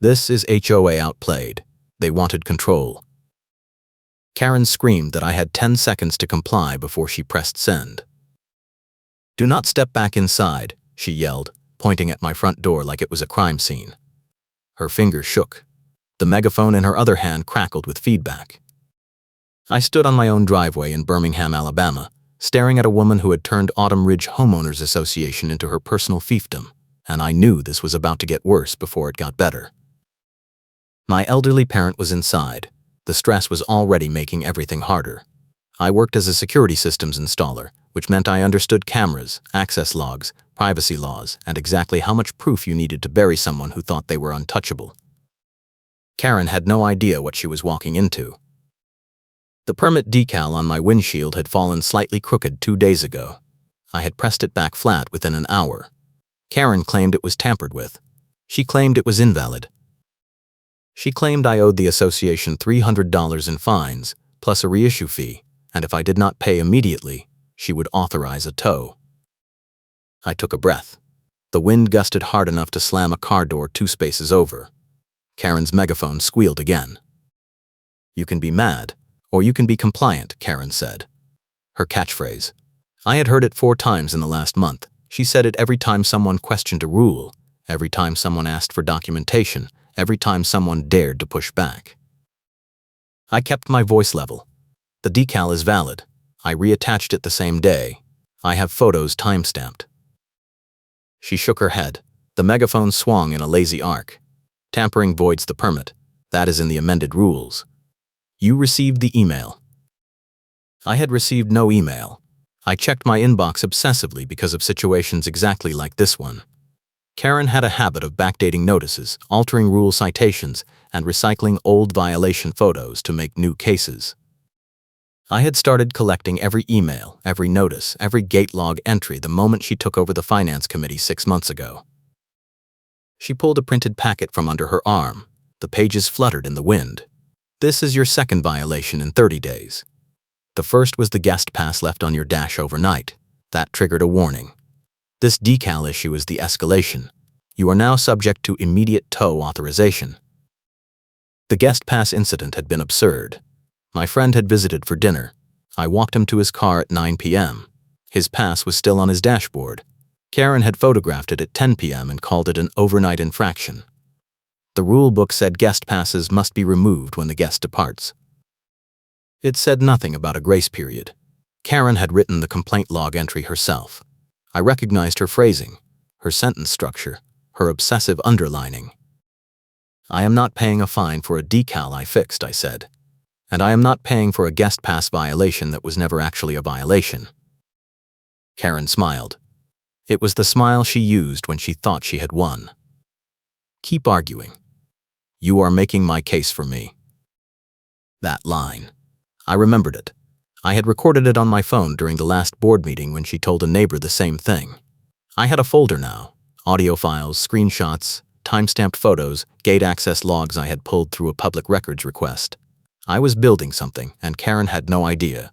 This is HOA outplayed. They wanted control. Karen screamed that I had 10 seconds to comply before she pressed send. "Do not step back inside," she yelled, pointing at my front door like it was a crime scene. Her fingers shook. The megaphone in her other hand crackled with feedback. I stood on my own driveway in Birmingham, Alabama, staring at a woman who had turned Autumn Ridge Homeowners Association into her personal fiefdom, and I knew this was about to get worse before it got better. My elderly parent was inside. The stress was already making everything harder. I worked as a security systems installer, which meant I understood cameras, access logs, privacy laws, and exactly how much proof you needed to bury someone who thought they were untouchable. Karen had no idea what she was walking into. The permit decal on my windshield had fallen slightly crooked 2 days ago. I had pressed it back flat within an hour. Karen claimed it was tampered with. She claimed it was invalid. She claimed I owed the association $300 in fines, plus a reissue fee, and if I did not pay immediately, she would authorize a tow. I took a breath. The wind gusted hard enough to slam a car door 2 spaces over. Karen's megaphone squealed again. "You can be mad, or you can be compliant," Karen said. Her catchphrase. I had heard it 4 times in the last month. She said it every time someone questioned a rule, every time someone asked for documentation, every time someone dared to push back. I kept my voice level. "The decal is valid. I reattached it the same day. I have photos timestamped." She shook her head. The megaphone swung in a lazy arc. "Tampering voids the permit. That is in the amended rules. You received the email." I had received no email. I checked my inbox obsessively because of situations exactly like this one. Karen had a habit of backdating notices, altering rule citations, and recycling old violation photos to make new cases. I had started collecting every email, every notice, every gate log entry the moment she took over the finance committee 6 months ago. She pulled a printed packet from under her arm. The pages fluttered in the wind. "This is your second violation in 30 days. The first was the guest pass left on your dash overnight. That triggered a warning. This decal issue is the escalation. You are now subject to immediate tow authorization." The guest pass incident had been absurd. My friend had visited for dinner. I walked him to his car at 9 p.m. His pass was still on his dashboard. Karen had photographed it at 10 p.m. and called it an overnight infraction. The rule book said guest passes must be removed when the guest departs. It said nothing about a grace period. Karen had written the complaint log entry herself. I recognized her phrasing, her sentence structure, her obsessive underlining. "I am not paying a fine for a decal I fixed," I said. "And I am not paying for a guest pass violation that was never actually a violation." Karen smiled. It was the smile she used when she thought she had won. "Keep arguing. You are making my case for me." That line. I remembered it. I had recorded it on my phone during the last board meeting when she told a neighbor the same thing. I had a folder now. Audio files, screenshots, timestamped photos, gate access logs I had pulled through a public records request. I was building something, and Karen had no idea.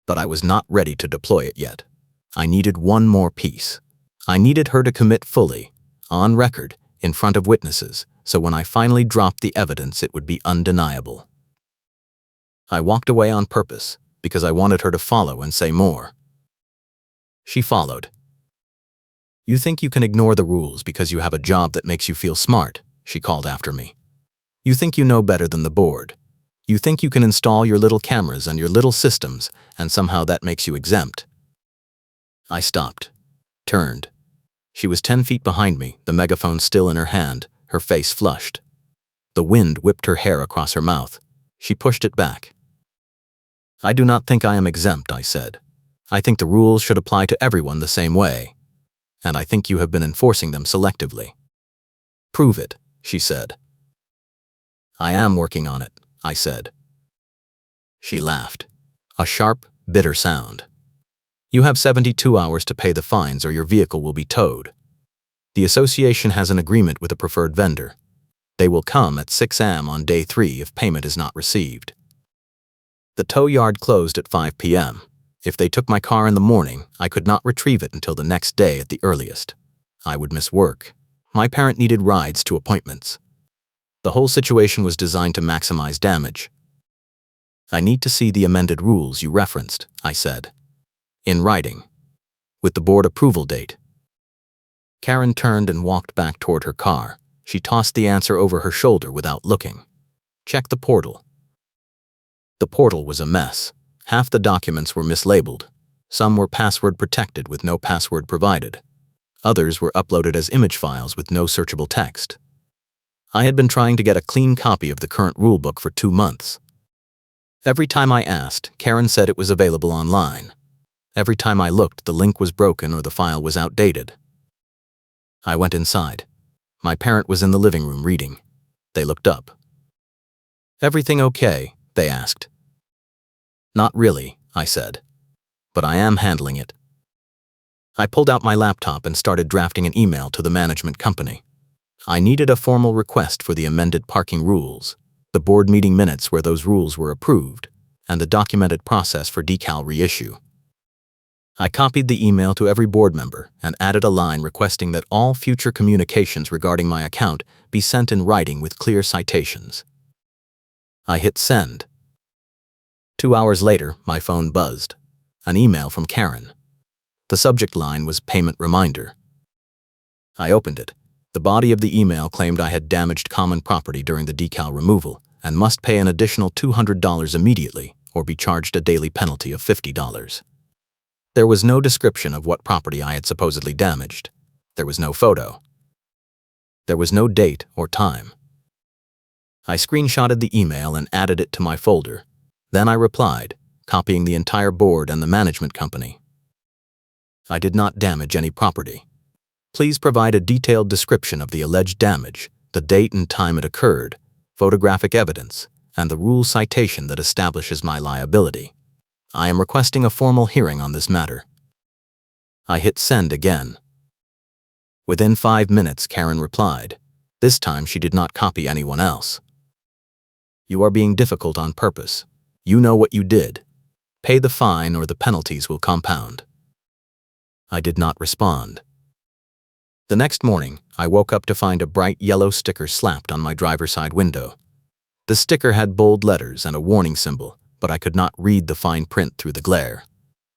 But I was not ready to deploy it yet. I needed one more piece. I needed her to commit fully, on record, in front of witnesses, so when I finally dropped the evidence it would be undeniable. I walked away on purpose, because I wanted her to follow and say more. She followed. "You think you can ignore the rules because you have a job that makes you feel smart," she called after me. "You think you know better than the board. You think you can install your little cameras and your little systems, and somehow that makes you exempt." I stopped, turned. She was 10 feet behind me, the megaphone still in her hand, her face flushed. The wind whipped her hair across her mouth. She pushed it back. "I do not think I am exempt," I said. "I think the rules should apply to everyone the same way. And I think you have been enforcing them selectively." "Prove it," she said. "I am working on it," I said. She laughed. A sharp, bitter sound. "You have 72 hours to pay the fines or your vehicle will be towed. The association has an agreement with a preferred vendor. They will come at 6 a.m. on day 3 if payment is not received. The tow yard closed at 5 p.m. If they took my car in the morning, I could not retrieve it until the next day at the earliest. I would miss work. My parent needed rides to appointments. The whole situation was designed to maximize damage. I need to see the amended rules you referenced, I said. In writing. With the board approval date. Karen turned and walked back toward her car. She tossed the answer over her shoulder without looking. Check the portal. The portal was a mess. Half the documents were mislabeled. Some were password protected with no password provided. Others were uploaded as image files with no searchable text. I had been trying to get a clean copy of the current rulebook for 2 months. Every time I asked, Karen said it was available online. Every time I looked, the link was broken or the file was outdated. I went inside. My parent was in the living room reading. They looked up. "Everything okay?" they asked. "Not really," I said. "But I am handling it." I pulled out my laptop and started drafting an email to the management company. I needed a formal request for the amended parking rules, the board meeting minutes where those rules were approved, and the documented process for decal reissue. I copied the email to every board member and added a line requesting that all future communications regarding my account be sent in writing with clear citations. I hit send. 2 hours later, my phone buzzed. An email from Karen. The subject line was payment reminder. I opened it. The body of the email claimed I had damaged common property during the decal removal and must pay an additional $200 immediately or be charged a daily penalty of $50. There was no description of what property I had supposedly damaged. There was no photo. There was no date or time. I screenshotted the email and added it to my folder. Then I replied, copying the entire board and the management company. I did not damage any property. Please provide a detailed description of the alleged damage, the date and time it occurred, photographic evidence, and the rule citation that establishes my liability. I am requesting a formal hearing on this matter. I hit send again. Within 5 minutes, Karen replied. This time she did not copy anyone else. "You are being difficult on purpose. You know what you did. Pay the fine or the penalties will compound." I did not respond. The next morning, I woke up to find a bright yellow sticker slapped on my driver's side window. The sticker had bold letters and a warning symbol, but I could not read the fine print through the glare.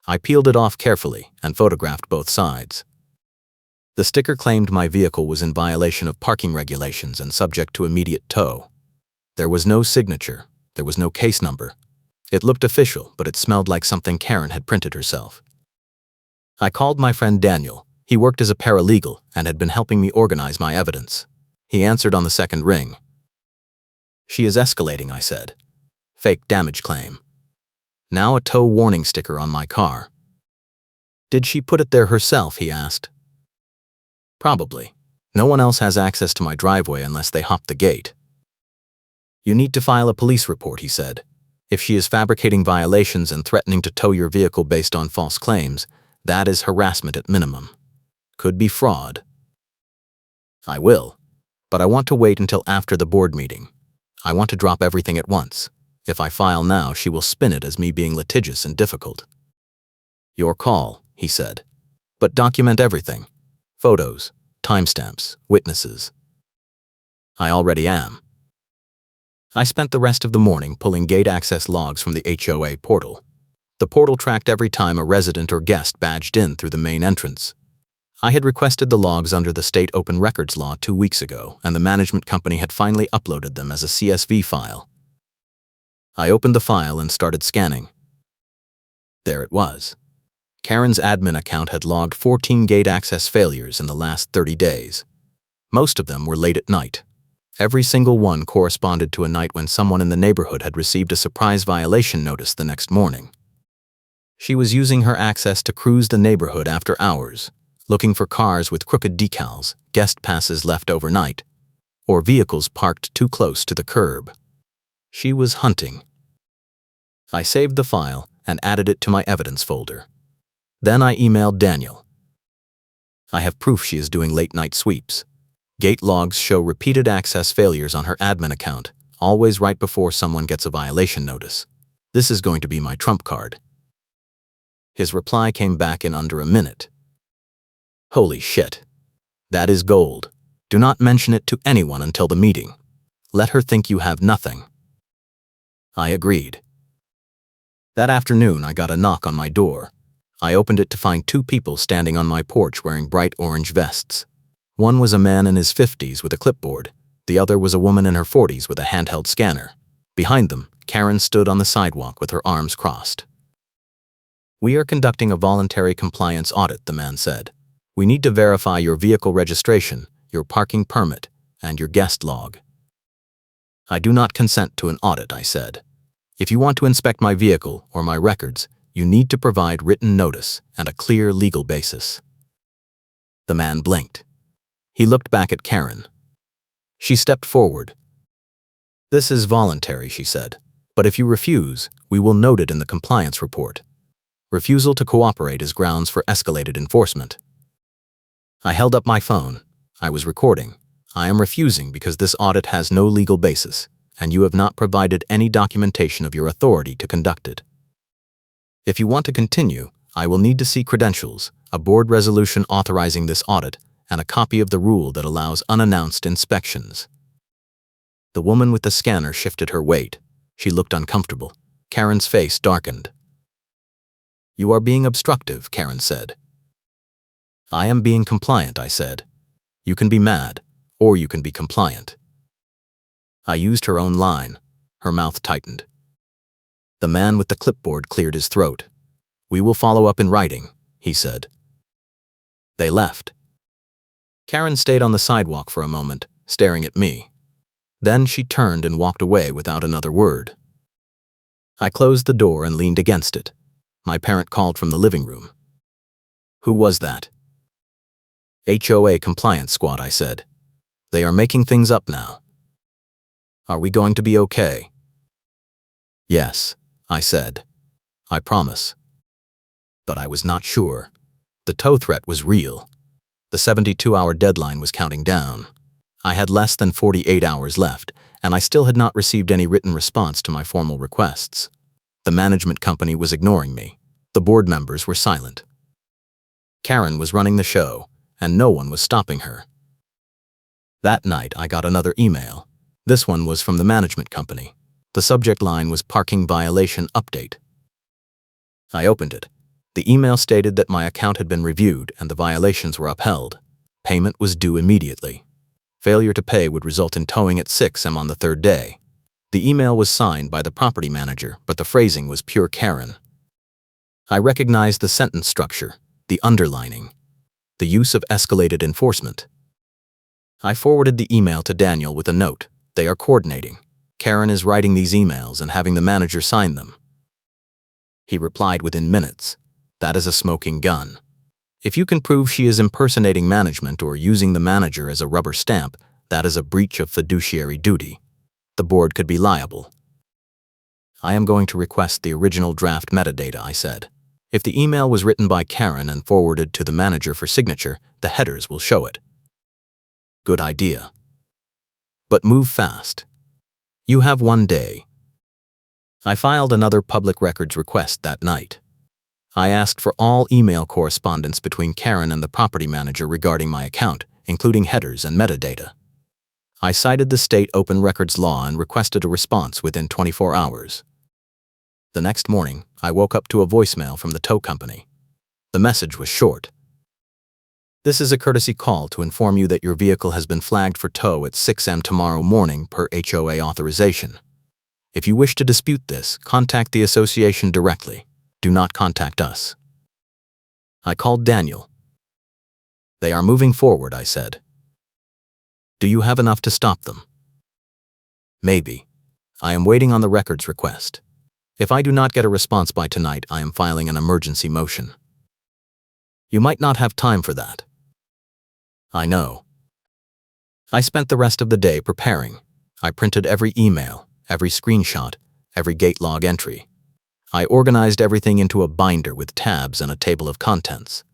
I peeled it off carefully and photographed both sides. The sticker claimed my vehicle was in violation of parking regulations and subject to immediate tow. There was no signature. There was no case number. It looked official, but it smelled like something Karen had printed herself. I called my friend Daniel. He worked as a paralegal and had been helping me organize my evidence. He answered on the second ring. "She is escalating," I said. "Fake damage claim. Now a tow warning sticker on my car." "Did she put it there herself?" he asked. "Probably. No one else has access to my driveway unless they hop the gate." "You need to file a police report," he said. "If she is fabricating violations and threatening to tow your vehicle based on false claims, that is harassment at minimum. Could be fraud." "I will, but I want to wait until after the board meeting. I want to drop everything at once. If I file now, she will spin it as me being litigious and difficult." "Your call," he said. "But document everything. Photos, timestamps, witnesses." "I already am." I spent the rest of the morning pulling gate access logs from the HOA portal. The portal tracked every time a resident or guest badged in through the main entrance. I had requested the logs under the state open records law 2 weeks ago, and the management company had finally uploaded them as a CSV file. I opened the file and started scanning. There it was. Karen's admin account had logged 14 gate access failures in the last 30 days. Most of them were late at night. Every single one corresponded to a night when someone in the neighborhood had received a surprise violation notice the next morning. She was using her access to cruise the neighborhood after hours, looking for cars with crooked decals, guest passes left overnight, or vehicles parked too close to the curb. She was hunting. I saved the file and added it to my evidence folder. Then I emailed Daniel. "I have proof she is doing late-night sweeps. Gate logs show repeated access failures on her admin account, always right before someone gets a violation notice. This is going to be my trump card." His reply came back in under a minute. "Holy shit. That is gold. Do not mention it to anyone until the meeting. Let her think you have nothing." I agreed. That afternoon, I got a knock on my door. I opened it to find two people standing on my porch wearing bright orange vests. One was a man in his 50s with a clipboard. The other was a woman in her 40s with a handheld scanner. Behind them, Karen stood on the sidewalk with her arms crossed. "We are conducting a voluntary compliance audit," the man said. "We need to verify your vehicle registration, your parking permit, and your guest log." "I do not consent to an audit," I said. "If you want to inspect my vehicle or my records, you need to provide written notice and a clear legal basis." The man blinked. He looked back at Karen. She stepped forward. "This is voluntary," she said, "but if you refuse, we will note it in the compliance report. Refusal to cooperate is grounds for escalated enforcement." I held up my phone. I was recording. "I am refusing because this audit has no legal basis, and you have not provided any documentation of your authority to conduct it. If you want to continue, I will need to see credentials, a board resolution authorizing this audit, and a copy of the rule that allows unannounced inspections." The woman with the scanner shifted her weight. She looked uncomfortable. Karen's face darkened. "You are being obstructive," Karen said. "I am being compliant," I said. "You can be mad, or you can be compliant." I used her own line. Her mouth tightened. The man with the clipboard cleared his throat. "We will follow up in writing," he said. They left. Karen stayed on the sidewalk for a moment, staring at me. Then she turned and walked away without another word. I closed the door and leaned against it. My parent called from the living room. "Who was that?" "HOA compliance squad," I said. "They are making things up now." "Are we going to be okay?" "Yes," I said. "I promise." But I was not sure. The tow threat was real. The 72-hour deadline was counting down. I had less than 48 hours left, and I still had not received any written response to my formal requests. The management company was ignoring me. The board members were silent. Karen was running the show, and no one was stopping her. That night, I got another email. This one was from the management company. The subject line was "Parking Violation Update." I opened it. The email stated that my account had been reviewed and the violations were upheld. Payment was due immediately. Failure to pay would result in towing at 6 a.m. on the third day. The email was signed by the property manager, but the phrasing was pure Karen. I recognized the sentence structure, the underlining, the use of escalated enforcement. I forwarded the email to Daniel with a note. "They are coordinating. Karen is writing these emails and having the manager sign them." He replied within minutes. "That is a smoking gun. If you can prove she is impersonating management or using the manager as a rubber stamp, that is a breach of fiduciary duty. The board could be liable." "I am going to request the original draft metadata," I said. "If the email was written by Karen and forwarded to the manager for signature, the headers will show it." "Good idea. But move fast. You have 1 day." I filed another public records request that night. I asked for all email correspondence between Karen and the property manager regarding my account, including headers and metadata. I cited the state open records law and requested a response within 24 hours. The next morning, I woke up to a voicemail from the tow company. The message was short. "This is a courtesy call to inform you that your vehicle has been flagged for tow at 6 a.m. tomorrow morning per HOA authorization. If you wish to dispute this, contact the association directly. Do not contact us." I called Daniel. "They are moving forward," I said. "Do you have enough to stop them?" "Maybe. I am waiting on the records request. If I do not get a response by tonight, I am filing an emergency motion." "You might not have time for that." "I know." I spent the rest of the day preparing. I printed every email, every screenshot, every gate log entry. I organized everything into a binder with tabs and a table of contents.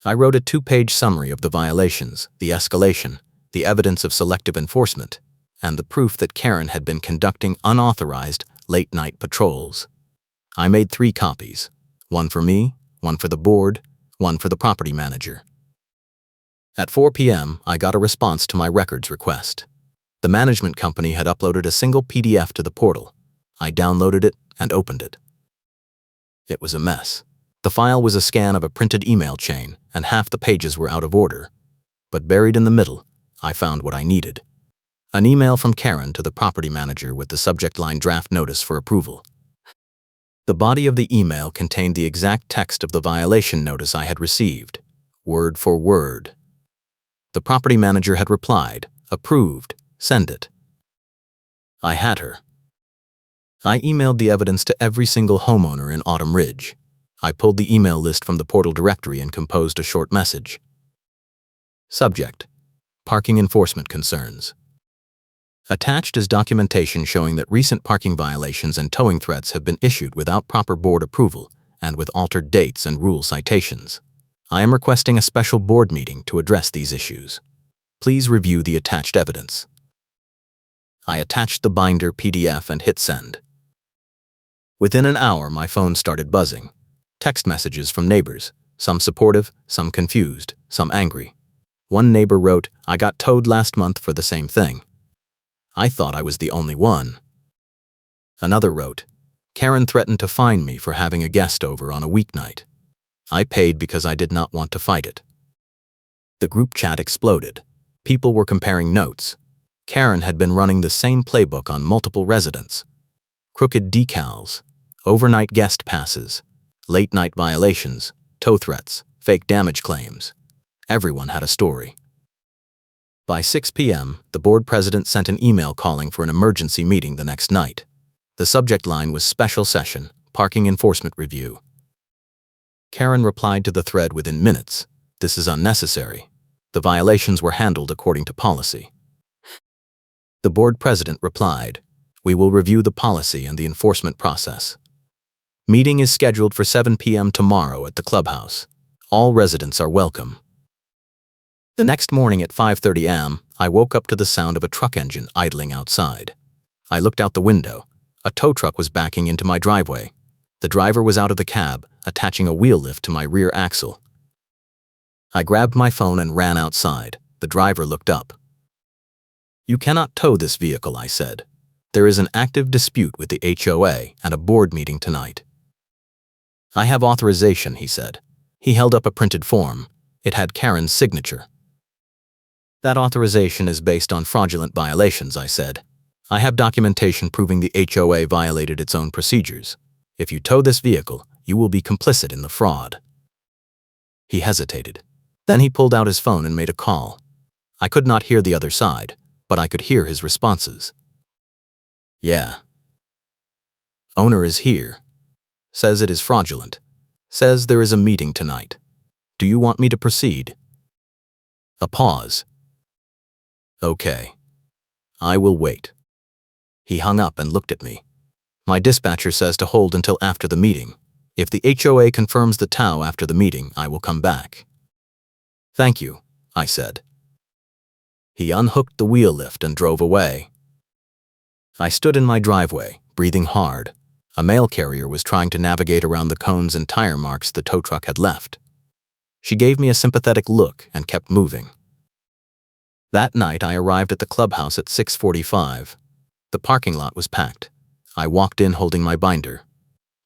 I wrote a 2-page summary of the violations, the escalation, the evidence of selective enforcement, and the proof that Karen had been conducting unauthorized late-night patrols. I made 3 copies, one for me, one for the board, one for the property manager. At 4 p.m., I got a response to my records request. The management company had uploaded a single PDF to the portal. I downloaded it and opened it. It was a mess. The file was a scan of a printed email chain, and half the pages were out of order. But buried in the middle, I found what I needed. An email from Karen to the property manager with the subject line draft notice for approval. The body of the email contained the exact text of the violation notice I had received, word for word. The property manager had replied, "Approved, send it." I had her. I emailed the evidence to every single homeowner in Autumn Ridge. I pulled the email list from the portal directory and composed a short message. Subject: Parking enforcement concerns. Attached is documentation showing that recent parking violations and towing threats have been issued without proper board approval and with altered dates and rule citations. I am requesting a special board meeting to address these issues. Please review the attached evidence. I attached the binder PDF and hit send. Within an hour, my phone started buzzing. Text messages from neighbors, some supportive, some confused, some angry. One neighbor wrote, "I got towed last month for the same thing. I thought I was the only one." Another wrote, "Karen threatened to fine me for having a guest over on a weeknight. I paid because I did not want to fight it." The group chat exploded. People were comparing notes. Karen had been running the same playbook on multiple residents. Crooked decals, overnight guest passes, late-night violations, tow threats, fake damage claims. Everyone had a story. By 6 p.m., the board president sent an email calling for an emergency meeting the next night. The subject line was Special Session, Parking Enforcement Review. Karen replied to the thread within minutes, "This is unnecessary. The violations were handled according to policy." The board president replied, "We will review the policy and the enforcement process. Meeting is scheduled for 7 p.m. tomorrow at the clubhouse. All residents are welcome." The next morning at 5:30 a.m., I woke up to the sound of a truck engine idling outside. I looked out the window. A tow truck was backing into my driveway. The driver was out of the cab, attaching a wheel lift to my rear axle. I grabbed my phone and ran outside. The driver looked up. "You cannot tow this vehicle," I said. "There is an active dispute with the HOA and a board meeting tonight." "I have authorization," he said. He held up a printed form. It had Karen's signature. "That authorization is based on fraudulent violations," I said. "I have documentation proving the HOA violated its own procedures. If you tow this vehicle, you will be complicit in the fraud." He hesitated. Then he pulled out his phone and made a call. I could not hear the other side, but I could hear his responses. "Yeah. Owner is here. Says it is fraudulent. Says there is a meeting tonight. Do you want me to proceed?" A pause. "Okay. I will wait." He hung up and looked at me. "My dispatcher says to hold until after the meeting. If the HOA confirms the tow after the meeting, I will come back." "Thank you," I said. He unhooked the wheel lift and drove away. I stood in my driveway, breathing hard. A mail carrier was trying to navigate around the cones and tire marks the tow truck had left. She gave me a sympathetic look and kept moving. That night, I arrived at the clubhouse at 6:45. The parking lot was packed. I walked in holding my binder.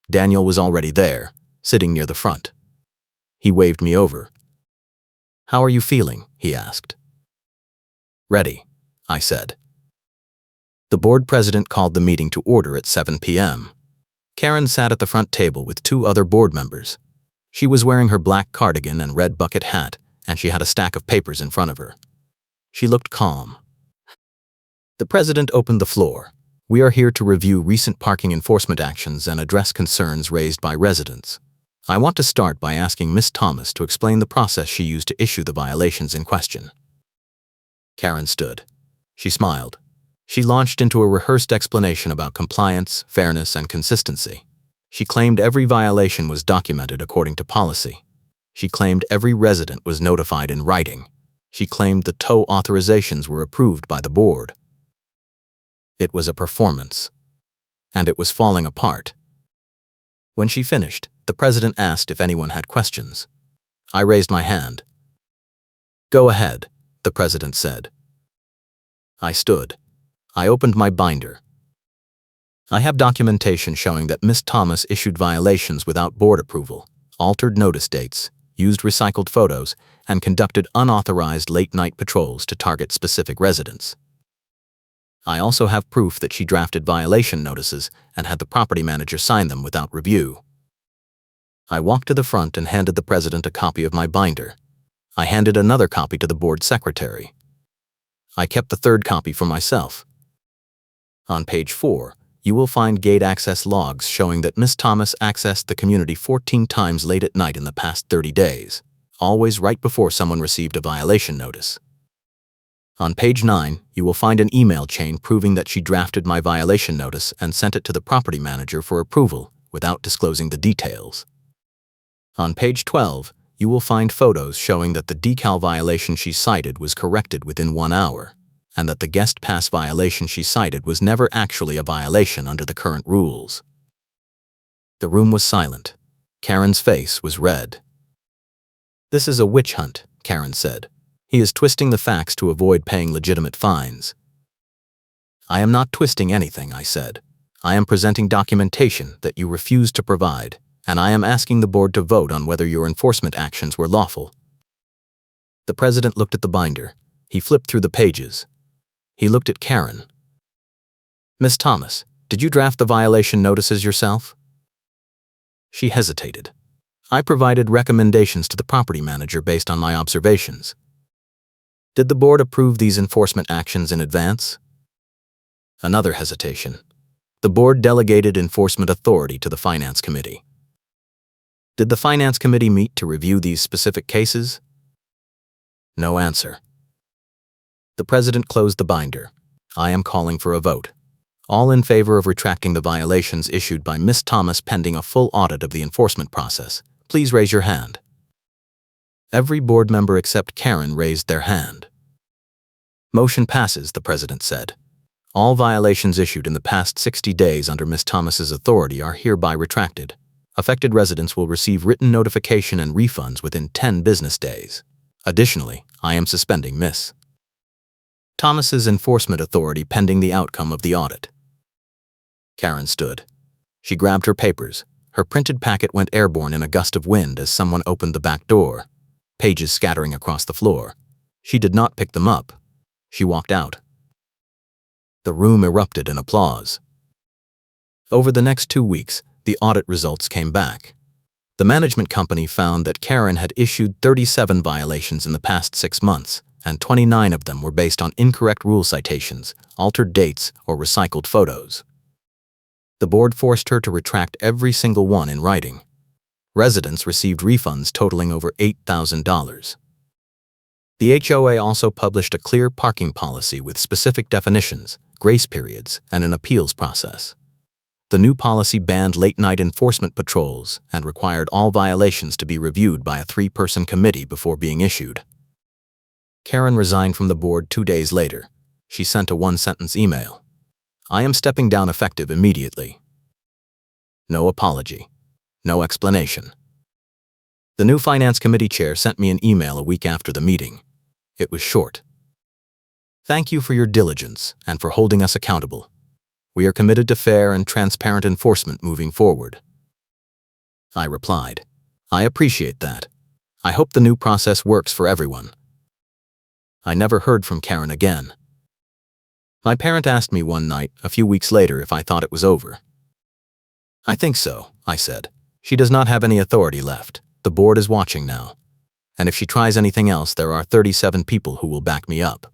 Daniel was already there, sitting near the front. He waved me over. "How are you feeling?" he asked. "Ready," I said. The board president called the meeting to order at 7 p.m. Karen sat at the front table with two other board members. She was wearing her black cardigan and red bucket hat, and she had a stack of papers in front of her. She looked calm. The president opened the floor. "We are here to review recent parking enforcement actions and address concerns raised by residents. I want to start by asking Ms. Thomas to explain the process she used to issue the violations in question." Karen stood. She smiled. She launched into a rehearsed explanation about compliance, fairness, and consistency. She claimed every violation was documented according to policy. She claimed every resident was notified in writing. She claimed the tow authorizations were approved by the board. It was a performance, and it was falling apart. When she finished, the president asked if anyone had questions. I raised my hand. "Go ahead," the president said. I stood. I opened my binder. I have documentation showing that Miss Thomas issued violations without board approval, altered notice dates, used recycled photos, and conducted unauthorized late-night patrols to target specific residents. I also have proof that she drafted violation notices and had the property manager sign them without review. I walked to the front and handed the president a copy of my binder. I handed another copy to the board secretary. I kept the third copy for myself. On page 4, you will find gate access logs showing that Miss Thomas accessed the community 14 times late at night in the past 30 days, always right before someone received a violation notice. On page 9, you will find an email chain proving that she drafted my violation notice and sent it to the property manager for approval without disclosing the details. On page 12, you will find photos showing that the decal violation she cited was corrected within 1 hour, and that the guest pass violation she cited was never actually a violation under the current rules. The room was silent. Karen's face was red. "This is a witch hunt," Karen said. "He is twisting the facts to avoid paying legitimate fines." "I am not twisting anything," I said. "I am presenting documentation that you refused to provide, and I am asking the board to vote on whether your enforcement actions were lawful." The president looked at the binder. He flipped through the pages. He looked at Karen. "Miss Thomas, did you draft the violation notices yourself?" She hesitated. "I provided recommendations to the property manager based on my observations." "Did the board approve these enforcement actions in advance?" Another hesitation. "The board delegated enforcement authority to the finance committee." "Did the finance committee meet to review these specific cases?" No answer. The president closed the binder. "I am calling for a vote. All in favor of retracting the violations issued by Miss Thomas pending a full audit of the enforcement process, please raise your hand." Every board member except Karen raised their hand. "Motion passes," the president said. "All violations issued in the past 60 days under Miss Thomas's authority are hereby retracted. Affected residents will receive written notification and refunds within 10 business days. Additionally, I am suspending Miss Thomas's enforcement authority pending the outcome of the audit." Karen stood. She grabbed her papers. Her printed packet went airborne in a gust of wind as someone opened the back door, pages scattering across the floor. She did not pick them up. She walked out. The room erupted in applause. Over the next 2 weeks, the audit results came back. The management company found that Karen had issued 37 violations in the past 6 months, and 29 of them were based on incorrect rule citations, altered dates, or recycled photos. The board forced her to retract every single one in writing. Residents received refunds totaling over $8,000. The HOA also published a clear parking policy with specific definitions, grace periods, and an appeals process. The new policy banned late-night enforcement patrols and required all violations to be reviewed by a 3-person committee before being issued. Karen resigned from the board 2 days later. She sent a 1-sentence email. "I am stepping down effective immediately." No apology. No explanation. The new finance committee chair sent me an email a week after the meeting. It was short. "Thank you for your diligence and for holding us accountable. We are committed to fair and transparent enforcement moving forward." I replied, "I appreciate that. I hope the new process works for everyone." I never heard from Karen again. My parent asked me one night, a few weeks later, if I thought it was over. "I think so," I said. "She does not have any authority left. The board is watching now. And if she tries anything else, there are 37 people who will back me up."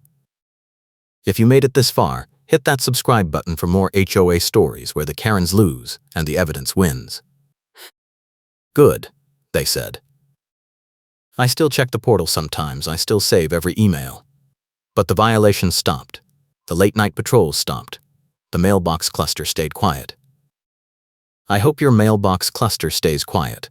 If you made it this far, hit that subscribe button for more HOA stories where the Karens lose and the evidence wins. "Good," they said. I still check the portal sometimes. I still save every email. But the violations stopped. The late-night patrols stopped. The mailbox cluster stayed quiet. I hope your mailbox cluster stays quiet.